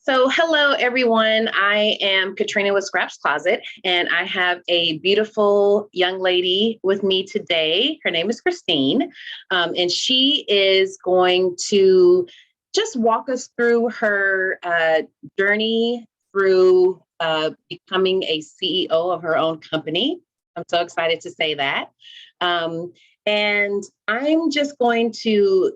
So, hello everyone. I am Katrina with Scraps Closet, and I have a beautiful young lady with me today. Her name is Christine, and she is going to just walk us through her journey through becoming a CEO of her own company. I'm so excited to say that. Um, and I'm just going to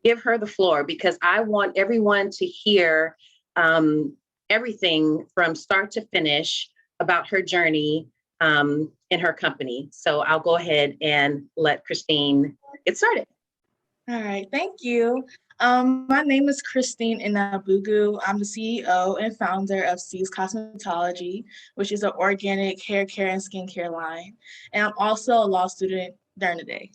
give her the floor because I want everyone to hear um, everything from start to finish about her journey in her company. So I'll go ahead and let Christine get started. All right, thank you. My name is Christine Nnabugwu. I'm the CEO and founder of C's Cosmetology, which is an organic hair care and skincare line. And I'm also a law student during the day.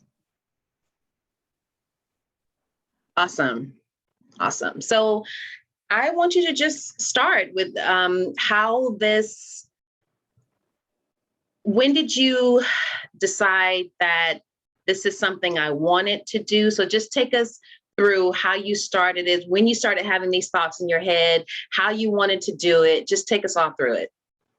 Awesome. Awesome. So I want you to just start with when did you decide that this is something I wanted to do? So just take us through how you started it, when you started having these thoughts in your head, how you wanted to do it. Just take us all through it.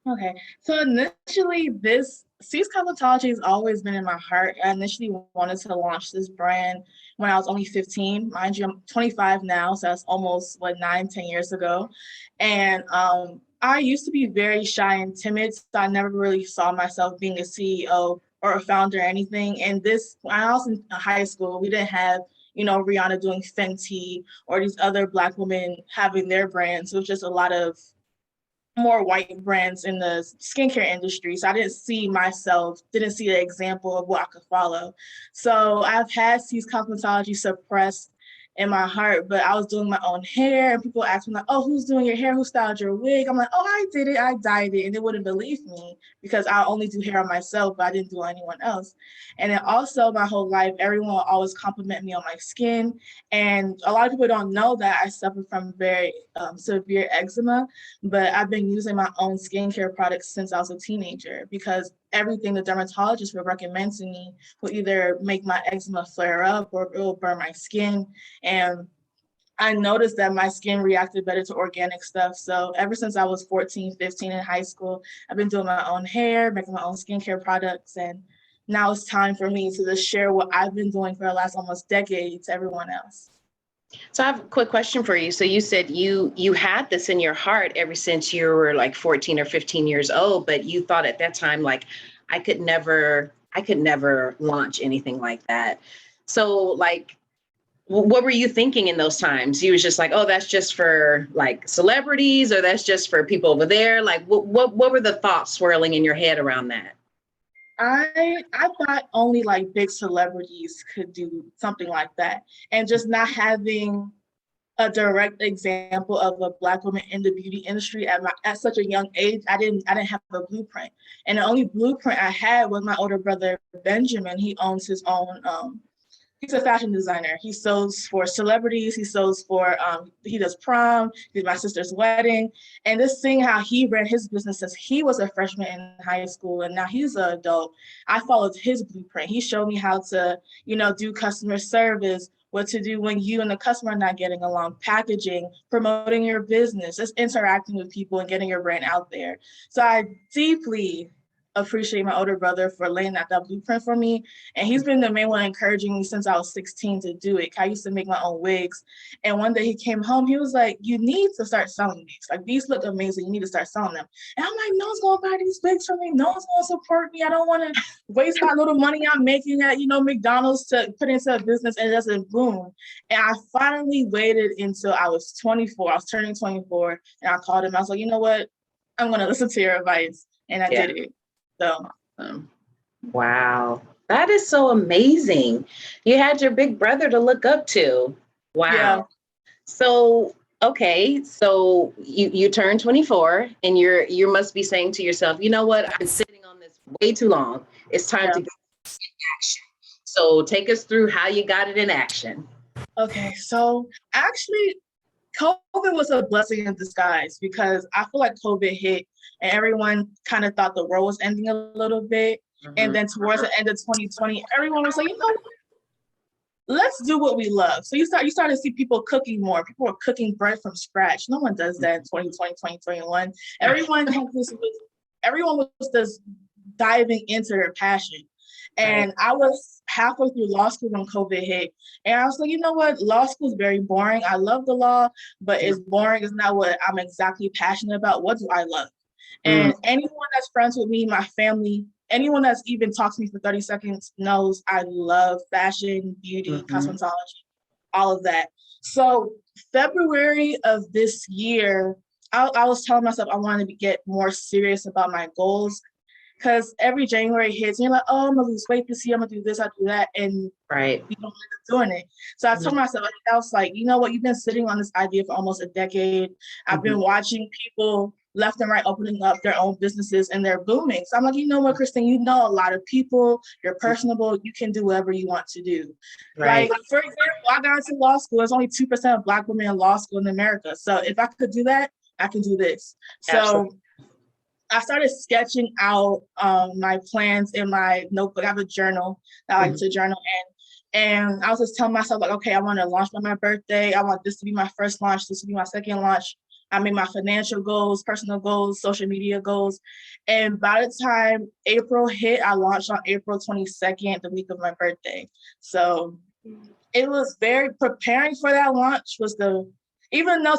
Okay, so initially this C's Cosmetology has always been in my heart. I initially wanted to launch this brand when I was only 15. Mind you, I'm 25 now, so that's almost 10 years ago. And I used to be very shy and timid, so I never really saw myself being a CEO or a founder or anything. And this, when I was in high school, we didn't have, Rihanna doing Fenty or these other Black women having their brands. It was just a lot of more white brands in the skincare industry. So I didn't see the example of what I could follow. So I've had C's Cosmetology suppressed in my heart, but I was doing my own hair and people asked me like, oh, who's doing your hair? Who styled your wig? I'm like, oh, I did it. I dyed it. And they wouldn't believe me because I only do hair on myself, but I didn't do on anyone else. And then also my whole life, everyone will always compliment me on my skin. And a lot of people don't know that I suffer from very severe eczema, but I've been using my own skincare products since I was a teenager because everything the dermatologist would recommend to me will either make my eczema flare up or it will burn my skin. And I noticed that my skin reacted better to organic stuff. So ever since I was 14, 15 in high school, I've been doing my own hair, making my own skincare products. And now it's time for me to just share what I've been doing for the last almost decade to everyone else. So I have a quick question for you. So you said you had this in your heart ever since you were like 14 or 15 years old, but you thought at that time like I could never launch anything like that. So like what were you thinking in those times? You was just like, oh, that's just for like celebrities or that's just for people over there. Like what were the thoughts swirling in your head around that? I thought only like big celebrities could do something like that, and just not having a direct example of a Black woman in the beauty industry at such a young age. I didn't have a blueprint, and the only blueprint I had was my older brother Benjamin. He owns his own. He's a fashion designer. He sews for celebrities. He sews for, he does prom, he did my sister's wedding. And just seeing how he ran his business since he was a freshman in high school and now he's an adult, I followed his blueprint. He showed me how to, do customer service, what to do when you and the customer are not getting along, packaging, promoting your business, just interacting with people and getting your brand out there. So I deeply appreciate my older brother for laying that blueprint for me. And he's been the main one encouraging me since I was 16 to do it. I used to make my own wigs. And one day he came home, he was like, you need to start selling these. Like, these look amazing. You need to start selling them. And I'm like, no one's going to buy these wigs from me. No one's going to support me. I don't want to waste my little money I'm making at, McDonald's to put into a business and it doesn't boom. And I finally waited until I was 24. I was turning 24 and I called him. I was like, you know what? I'm going to listen to your advice. And I did it. So, wow, that is so amazing. You had your big brother to look up to. Wow. Yeah. So, okay, so you turned 24 and you must be saying to yourself, you know what? I've been sitting on this way too long. It's time to get action. So take us through how you got it in action. Okay, so actually COVID was a blessing in disguise because I feel like COVID hit and everyone kind of thought the world was ending a little bit. Mm-hmm. And then towards the end of 2020, everyone was like, let's do what we love. So you start to see people cooking more. People are cooking bread from scratch. No one does that in 2020, 2021. Everyone was just diving into their passion. And Right. I was halfway through law school when COVID hit. And I was like, you know what? Law school is very boring. I love the law, but it's boring. It's not what I'm exactly passionate about. What do I love? Mm, And anyone that's friends with me, my family, anyone that's even talked to me for 30 seconds knows I love fashion, beauty, mhm. cosmetology, all of that. So February of this year, I was telling myself I wanted to get more serious about my goals, because every January hits and you're like, oh, I'm gonna lose weight this year, I'm gonna do this, I'll do that, and Right. we don't end up doing it. So I told myself, I was like, you know what, you've been sitting on this idea for almost a decade. I've been Mhm. watching people left and right opening up their own businesses and they're booming. So I'm like, you know what, Christine, you know a lot of people, you're personable, you can do whatever you want to do. Right. Like, for example, I got into law school. There's only 2% of Black women in law school in America. So if I could do that, I can do this. So Absolutely. I started sketching out my plans in my notebook. I have a journal that I like Mhm. to journal in. And I was just telling myself, like, okay, I want to launch by my birthday. I want this to be my first launch. This to be my second launch. I made my financial goals, personal goals, social media goals. And by the time April hit, I launched on April 22nd, the week of my birthday. So it was very preparing for that launch was the, even though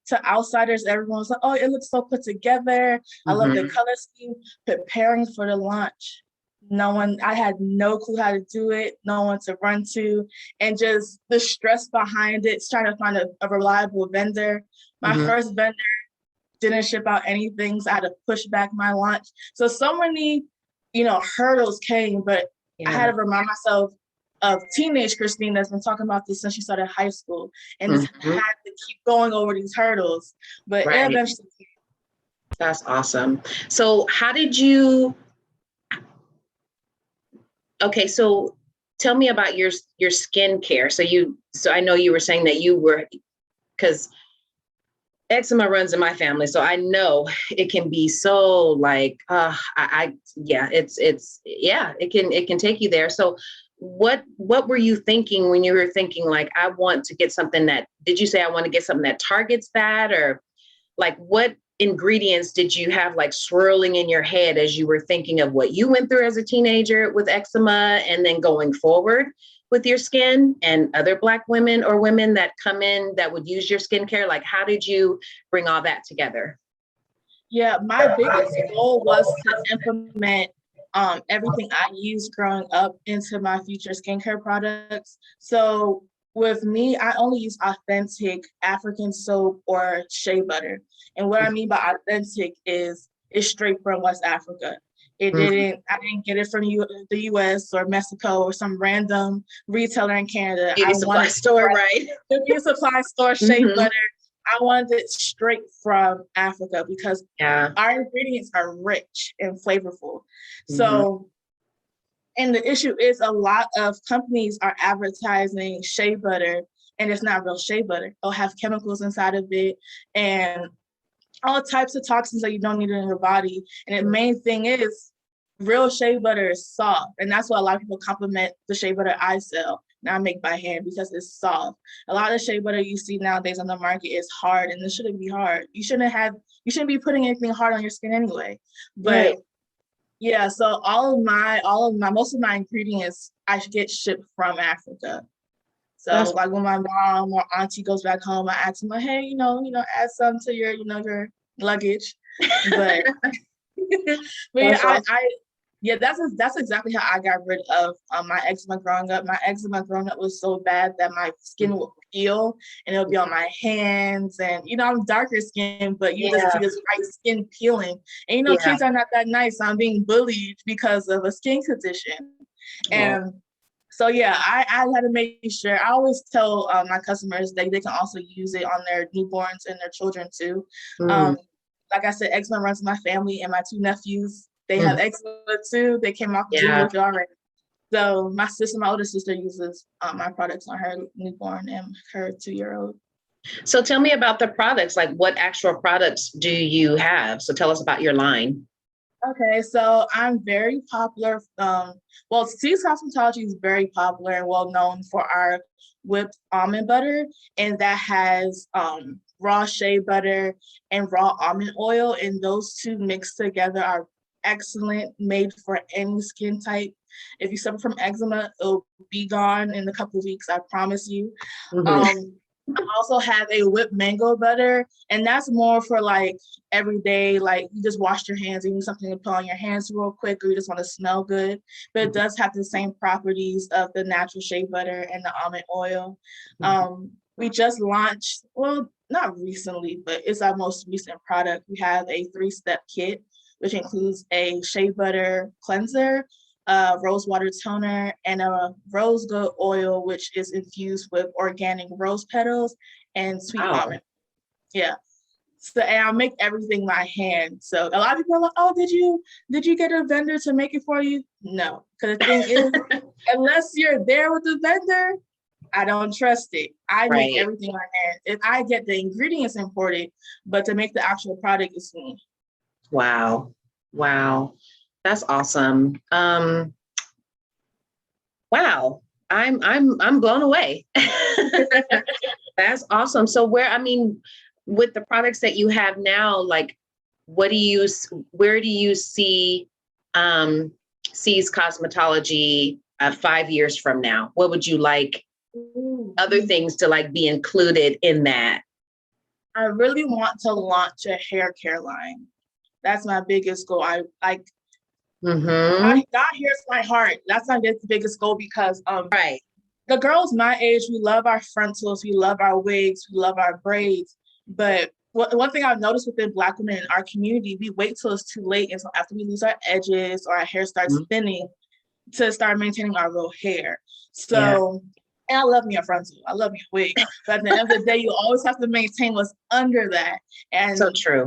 to outsiders, everyone was like, oh, it looks so put together. I love the Mhm. color scheme. Preparing for the launch. I had no clue how to do it, no one to run to, and just the stress behind it, trying to find a reliable vendor. My Mhm. first vendor didn't ship out anything, so I had to push back my launch. So many, hurdles came, but I had Yeah. to remind myself of teenage Christine that's been talking about this since she started high school and just Mhm. had to keep going over these hurdles. But it Right. eventually, That's awesome. So how did you, okay, so tell me about your skincare. So I know you were saying that you were, because eczema runs in my family, so I know it can be so like yeah, yeah, it can take you there. So what were you thinking when you were thinking like I want to get something that, did you say I want to get something that targets that, or like what ingredients did you have like swirling in your head as you were thinking of what you went through as a teenager with eczema and then going forward with your skin and other Black women or women that come in that would use your skincare? Like, how did you bring all that together? yeah, my biggest goal was to implement everything I used growing up into my future skincare products. So with me, I only use authentic African soap or shea butter. And what I mean by authentic is it's straight from West Africa. Mhm. I didn't get it from the US or Mexico or some random retailer in Canada. I Beauty supply wanted store, right? the beauty supply store shea Hmm. butter. I wanted it straight from Africa because Yeah. our ingredients are rich and flavorful. Hmm. So, and the issue is a lot of companies are advertising shea butter and it's not real shea butter. It'll have chemicals inside of it and all types of toxins that you don't need in your body. And the main thing is real shea butter is soft. And that's why a lot of people compliment the shea butter I sell and I make by hand because it's soft. A lot of shea butter you see nowadays on the market is hard and it shouldn't be hard. You shouldn't be putting anything hard on your skin anyway. Right. But yeah, so most of my ingredients I get shipped from Africa. So That's like when my mom or auntie goes back home, I ask them like, hey, add some to your luggage. But but yeah, that's awesome. yeah, that's exactly how I got rid of my eczema growing up. My eczema growing up was so bad that my skin would peel and it'll be on my hands. And I'm darker skin, but you just Yeah. see this white skin peeling. And Yeah. kids are not that nice. So I'm being bullied because of a skin condition. Oh. And so yeah, I had to make sure. I always tell my customers that they can also use it on their newborns and their children too. Mm. Um, like I said, eczema runs in my family, and my two nephews, they have Mhm. eczema too. They came off June Yeah. with it already. So my older sister uses my products on her newborn and her 2-year-old. So tell me about the products. Like, what actual products do you have? So tell us about your line. Okay, so I'm very popular. Well, C's Cosmetology is very popular and well known for our whipped almond butter, and that has raw shea butter and raw almond oil, and those two mixed together are excellent, made for any skin type. If you suffer from eczema, it'll be gone in a couple of weeks, I promise you. Mhm. Um, I also have a whipped mango butter, and that's more for like every day, like you just wash your hands, you need something to put on your hands real quick, or you just want to smell good. But it does have the same properties of the natural shea butter and the almond oil. We just launched, well, not recently, but it's our most recent product. We have a 3-step kit, which includes a shea butter cleanser, a rose water toner, and a rose gold oil, which is infused with organic rose petals and sweet Wow. almond. Yeah. So, and I make everything by hand. So a lot of people are like, "Oh, did you get a vendor to make it for you?" No, because the thing is, unless you're there with the vendor, I don't trust it. I make Right. everything by hand. If I get the ingredients imported, but to make the actual product is me. Wow. Wow. That's awesome. Wow. I'm blown away. That's awesome. So I mean, with the products that you have now, like what do you where do you see um C's Cosmetology 5 years from now? What would you like Ooh. other things to like be included in that? I really want to launch a hair care line. That's my biggest goal. I like Mm-hmm. God hears my heart. That's my biggest goal because Right. the girls my age, we love our frontals, we love our wigs, we love our braids. But one thing I've noticed within Black women in our community, we wait till it's too late, and so after we lose our edges or our hair starts Mhm. thinning to start maintaining our real hair. Yeah. So, and I love me a frontal, I love me a wig, but at the end of the day, you always have to maintain what's under that, So and true.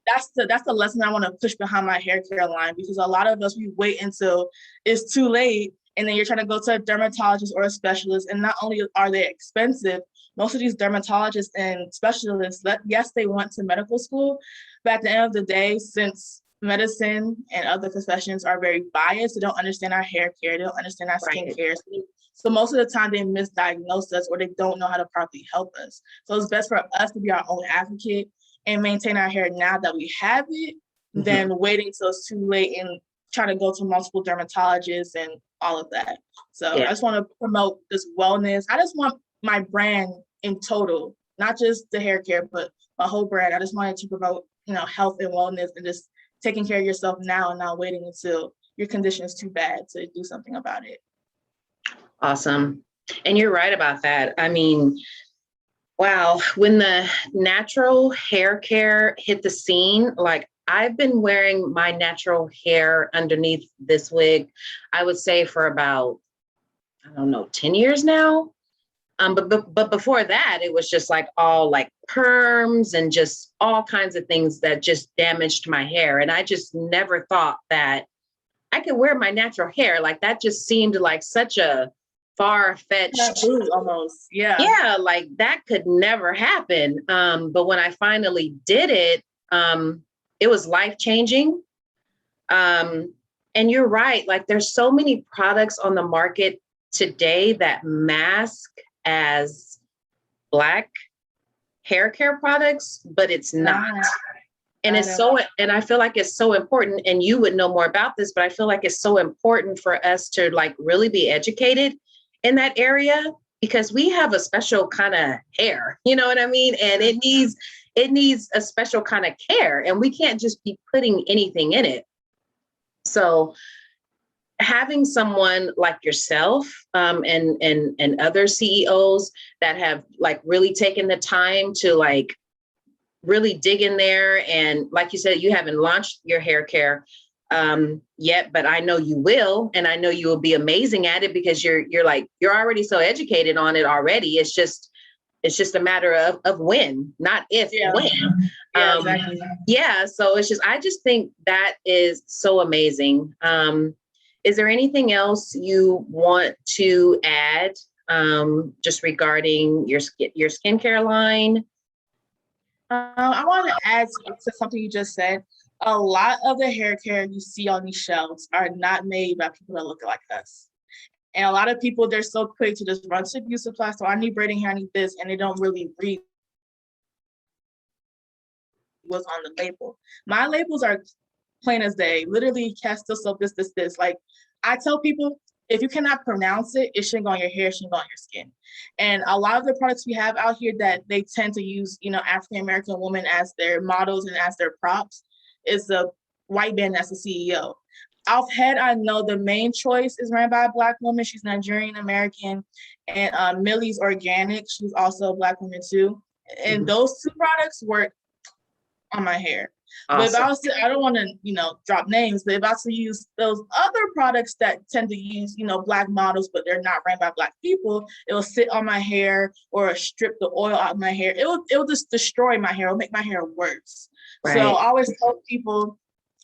that's the lesson I want to push behind my hair care line, because a lot of us, we wait until it's too late, and then you're trying to go to a dermatologist or a specialist, and not only are they expensive, most of these dermatologists and specialists, yes, they went to medical school, but at the end of the day, since medicine and other professions are very biased, they don't understand our hair care, they don't understand our skin Right. care. So most of the time they misdiagnose us, or they don't know how to properly help us. So it's best for us to be our own advocate and maintain our hair now that we have it, Mhm. than waiting till it's too late and trying to go to multiple dermatologists and all of that. So I Yeah. just want to promote this wellness. I just want my brand in total, not just the hair care, but my whole brand. I just wanted to promote, health and wellness, and just taking care of yourself now and not waiting until your condition is too bad to do something about it. Awesome. And you're right about that. I mean, wow, when the natural hair care hit the scene, like I've been wearing my natural hair underneath this wig, I would say for about, I don't know, 10 years now. But before that, it was just like all like perms and just all kinds of things that just damaged my hair. And I just never thought that I could wear my natural hair. Like that just seemed like such a far-fetched, Taboo almost. Yeah. yeah, like that could never happen. But when I finally did it, it was life-changing. Um, and you're right, like there's so many products on the market today that mask as Black hair care products, but it's not. Nah, And I know. and I feel like it's so important, and you would know more about this, but I feel like it's so important for us to like really be educated in that area, because we have a special kind of hair, you know what I mean? And it needs a special kind of care, and we can't just be putting anything in it. So having someone like yourself, and other CEOs that have like really taken the time to like really dig in there. And like you said, you haven't launched your hair care yet, but I know you will, and I know you will be amazing at it, because you're already so educated on it already. It's just a matter of when, not if, Yeah. when. Yeah, exactly. Yeah. So I just think that is so amazing. Is there anything else you want to add, just regarding your skincare line? I want to add to something you just said. A lot of the hair care you see on these shelves are not made by people that look like us. And a lot of people, they're so quick to just run to beauty supply. So I need braiding hair, I need this, and they don't really read what's on the label. My labels are plain as day. Literally, Castile soap, this. Like, I tell people, if you cannot pronounce it, it shouldn't go on your hair, it shouldn't go on your skin. And a lot of the products we have out here that they tend to use, you know, African-American women as their models and as their props is the white man that's the CEO. Offhead, I know the main choice is ran by a Black woman. She's Nigerian American, and Millie's Organic. She's also a Black woman too. And those two products work on my hair. Awesome. But if I was to, I don't want to, you know, drop names, but if I was to use those other products that tend to use, you know, Black models, but they're not ran by Black people, it will sit on my hair or strip the oil out of my hair. It will just destroy my hair. It'll make my hair worse. Right. So I always tell people,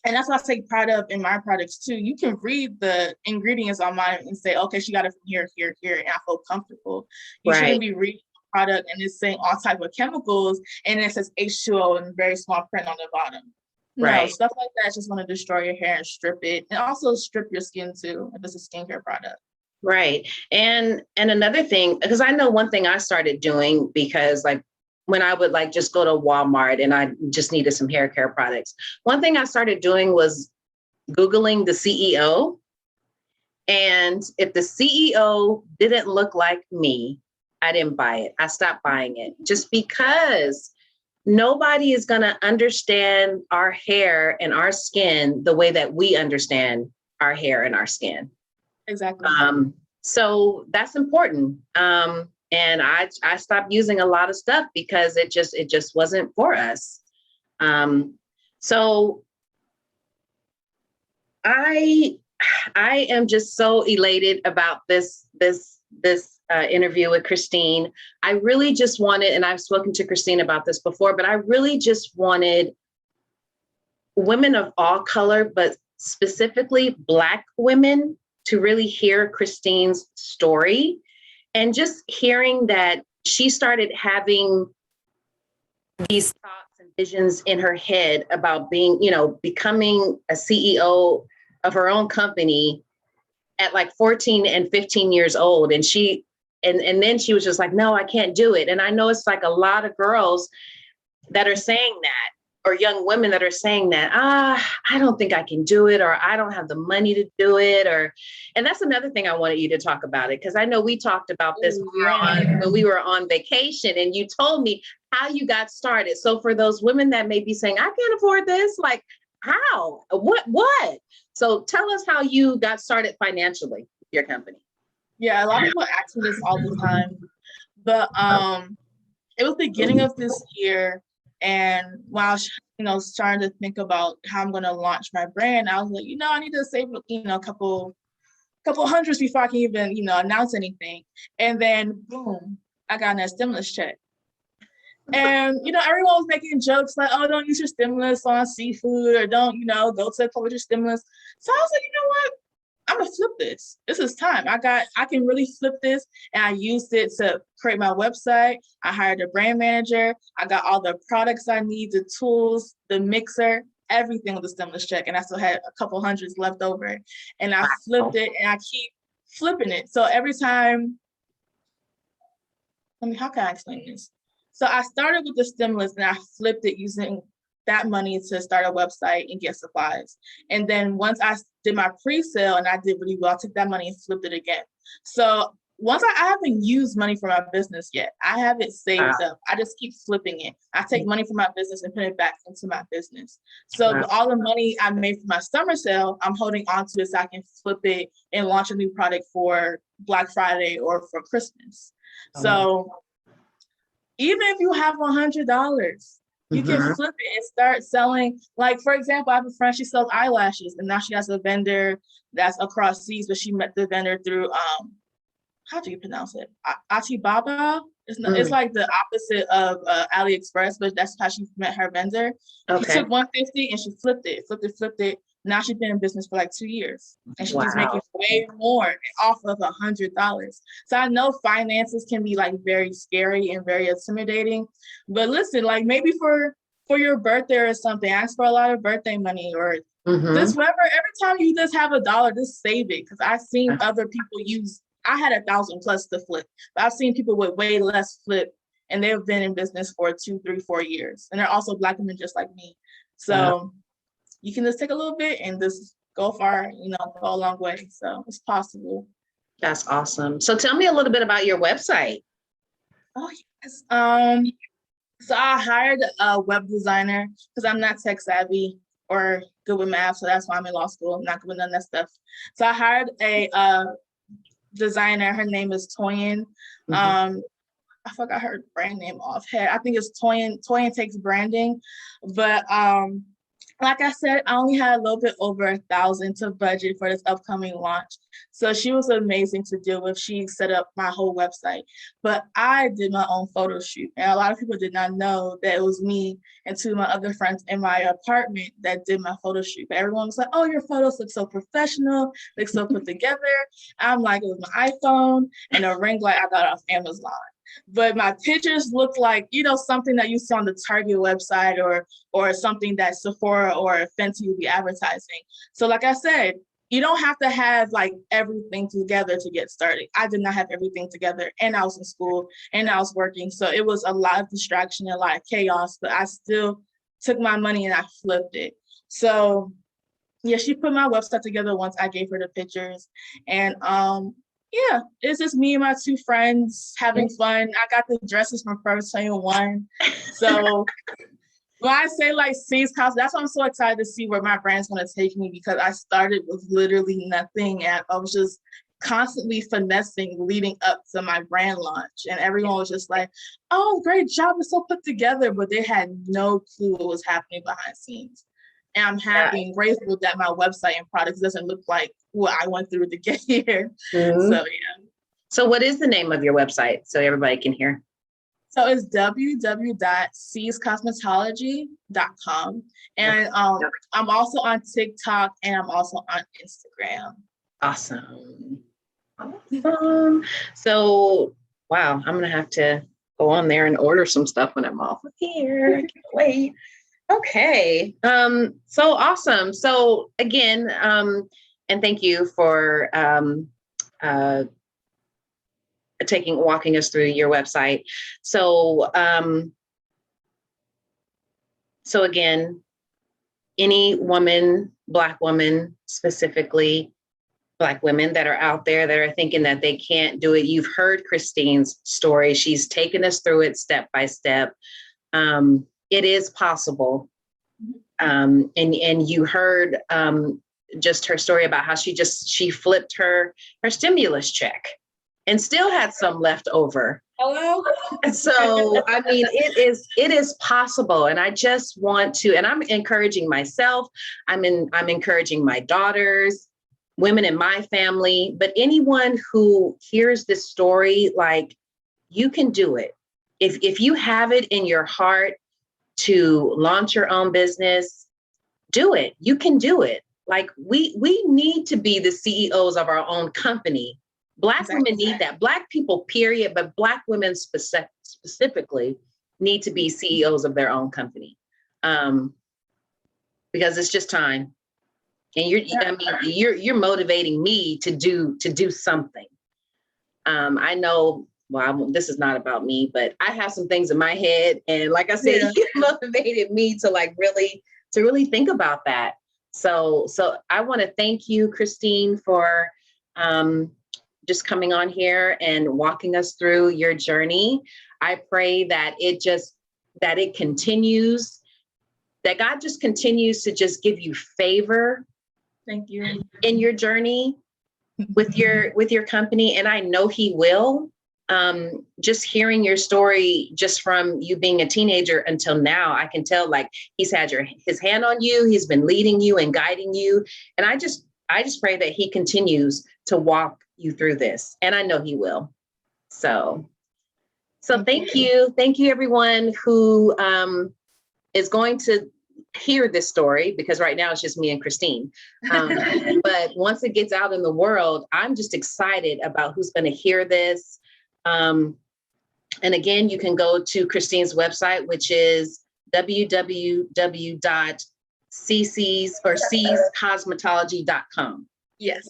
and that's what I take pride of in my products too. You can read the ingredients on mine and say, okay, she got it from here, here, here, and I feel comfortable. You shouldn't be reading the product and it's saying all type of chemicals and it says H2O in very small print on the bottom. No, stuff like that just want to destroy your hair and strip it, and also strip your skin too if it's a skincare product. Right. And another thing, because I know one thing I started doing, because like when I would like just go to Walmart and I just needed some hair care products, one thing I started doing was Googling the CEO. And if the CEO didn't look like me, I didn't buy it. I stopped buying it just because nobody is going to understand our hair and our skin the way that we understand our hair and our skin. Exactly. So that's important. And I stopped using a lot of stuff because it just wasn't for us. So I am just so elated about this interview with Christine. I really just wanted, and I've spoken to Christine about this before, but I really just wanted women of all color, but specifically Black women, to really hear Christine's story. And just hearing that she started having these thoughts and visions in her head about being, you know, becoming a CEO of her own company at like 14 and 15 years old. And then she was just like, no, I can't do it. And I know it's like a lot of girls that are saying that, or young women that are saying that, I don't think I can do it, or I don't have the money to do it. And that's another thing I wanted you to talk about it, because I know we talked about this when we were on vacation, and you told me how you got started. So for those women that may be saying, I can't afford this, like how, what? So tell us how you got started financially with your company. Yeah, a lot of people ask me this all the time, but it was the beginning of this year. And while I was starting to think about how I'm going to launch my brand, I was like, I need to save, a couple hundreds before I can even, announce anything. And then boom, I got a stimulus check. And, everyone was making jokes like, oh, don't use your stimulus on seafood, or don't, go to the club with your stimulus. So I was like, you know what? I'm gonna flip this. This is time. I can really flip this. And I used it to create my website. I hired a brand manager. I got all the products I need, the tools, the mixer, everything with the stimulus check. And I still had a couple hundreds left over. And I flipped it, and I keep flipping it. So every time, how can I explain this? So I started with the stimulus, and I flipped it using that money to start a website and get supplies. And then once I did my pre-sale and I did really well, I took that money and flipped it again. So once I haven't used money for my business yet. I have it saved up. I just keep flipping it. I take money from my business and put it back into my business. So all the money I made from my summer sale, I'm holding on to it so I can flip it and launch a new product for Black Friday or for Christmas. So even if you have $100, you can flip it and start selling. Like, for example, I have a friend, she sells eyelashes, and now she has a vendor that's across seas, but she met the vendor through, how do you pronounce it? Alibaba? It's like the opposite of AliExpress, but that's how she met her vendor. Okay. She took $150 and she flipped it. Now she's been in business for like 2 years, and she's making way more off of $100. So I know finances can be like very scary and very intimidating, but listen, like maybe for for your birthday or something, ask for a lot of birthday money, or Mm-hmm. just whatever. Every time you just have $1, just save it. Because I've seen other people use, I had 1,000 plus to flip, but I've seen people with way less flip, and they've been in business for 2, 3, 4 years. And they're also Black women just like me. Wow. So you can just take a little bit and just go far, go a long way. So it's possible. That's awesome. So tell me a little bit about your website. Oh, yes. So I hired a web designer because I'm not tech savvy or good with math. So that's why I'm in law school. I'm not good with none of that stuff. So I hired a designer. Her name is Toyin. I forgot her brand name offhand. I think it's Toyin. Toyin Takes Branding. But like I said, I only had a little bit over 1,000 to budget for this upcoming launch. So she was amazing to deal with. She set up my whole website, but I did my own photo shoot. And a lot of people did not know that it was me and two of my other friends in my apartment that did my photo shoot. But everyone was like, oh, your photos look so professional, look so put together. I'm like, it was my iPhone and a ring light I got off Amazon. But my pictures look like, something that you see on the Target website or something that Sephora or Fenty will be advertising. So like I said, you don't have to have like everything together to get started. I did not have everything together, and I was in school and I was working. So it was a lot of distraction and a lot of chaos, but I still took my money and I flipped it. So yeah, she put my website together once I gave her the pictures. And yeah, it's just me and my two friends having fun. I got the dresses from First 21. So when I say like C's Cosmetics, that's why I'm so excited to see where my brand's going to take me, because I started with literally nothing and I was just constantly finessing leading up to my brand launch. And everyone was just like, oh, great job. It's so put together. But they had no clue what was happening behind the scenes. And I'm happy and grateful that my website and products doesn't look like what I went through to get here. So, yeah. So what is the name of your website so everybody can hear? So it's www.cscosmetology.com. And I'm also on TikTok and I'm also on Instagram. Awesome. So, wow, I'm going to have to go on there and order some stuff when I'm off of here. I can't wait. Okay. So awesome. So again, and thank you for walking us through your website. So, so again, any woman, Black woman, specifically Black women that are out there that are thinking that they can't do it. You've heard Christine's story. She's taken us through it step by step. It is possible. And you heard just her story about how she flipped her stimulus check and still had some left over. Hello. So, I mean, it is possible. And I just want to, and I'm encouraging myself. I'm encouraging my daughters, women in my family, but anyone who hears this story, like, you can do it. If you have it in your heart to launch your own business, do it. You can do it. Like, we need to be the CEOs of our own company. Black women need that. Black people, period, but Black women specifically need to be CEOs of their own company, because it's just time. And you're motivating me to do something. I know. Well, this is not about me, but I have some things in my head, and like I said, you motivated me to really think about that. So I want to thank you, Christine, for just coming on here and walking us through your journey. I pray that it continues, that God just continues to just give you favor. Thank you. In your journey with your company, and I know He will. Just hearing your story, just from you being a teenager until now, I can tell like He's had His hand on you. He's been leading you and guiding you. And I just pray that He continues to walk you through this. And I know He will. So thank you. Thank you, everyone who is going to hear this story, because right now it's just me and Christine. But once it gets out in the world, I'm just excited about who's going to hear this. And again, you can go to Christine's website, which is www.ccscosmetology.com. Yes.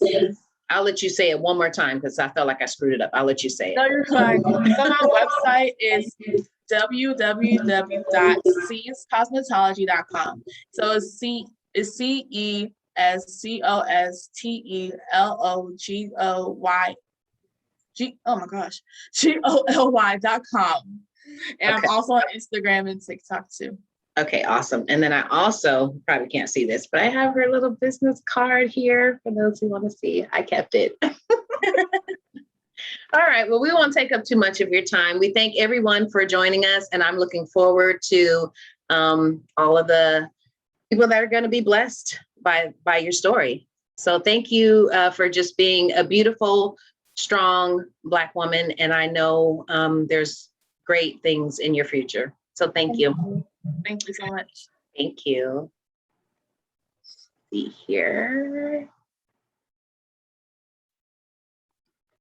I'll let you say it one more time because I felt like I screwed it up. I'll let you say it. No, you're fine. So my website is www.cescosmetology.com. So it's CESCOSTELOGOY.com. And I'm also on Instagram and TikTok too. Okay, awesome. And then I also probably can't see this, but I have her little business card here for those who want to see. I kept it. All right. Well, we won't take up too much of your time. We thank everyone for joining us, and I'm looking forward to all of the people that are going to be blessed by your story. So thank you for just being a beautiful, strong Black woman. And I know there's great things in your future. So thank you. Thank you so much. Thank you. See here.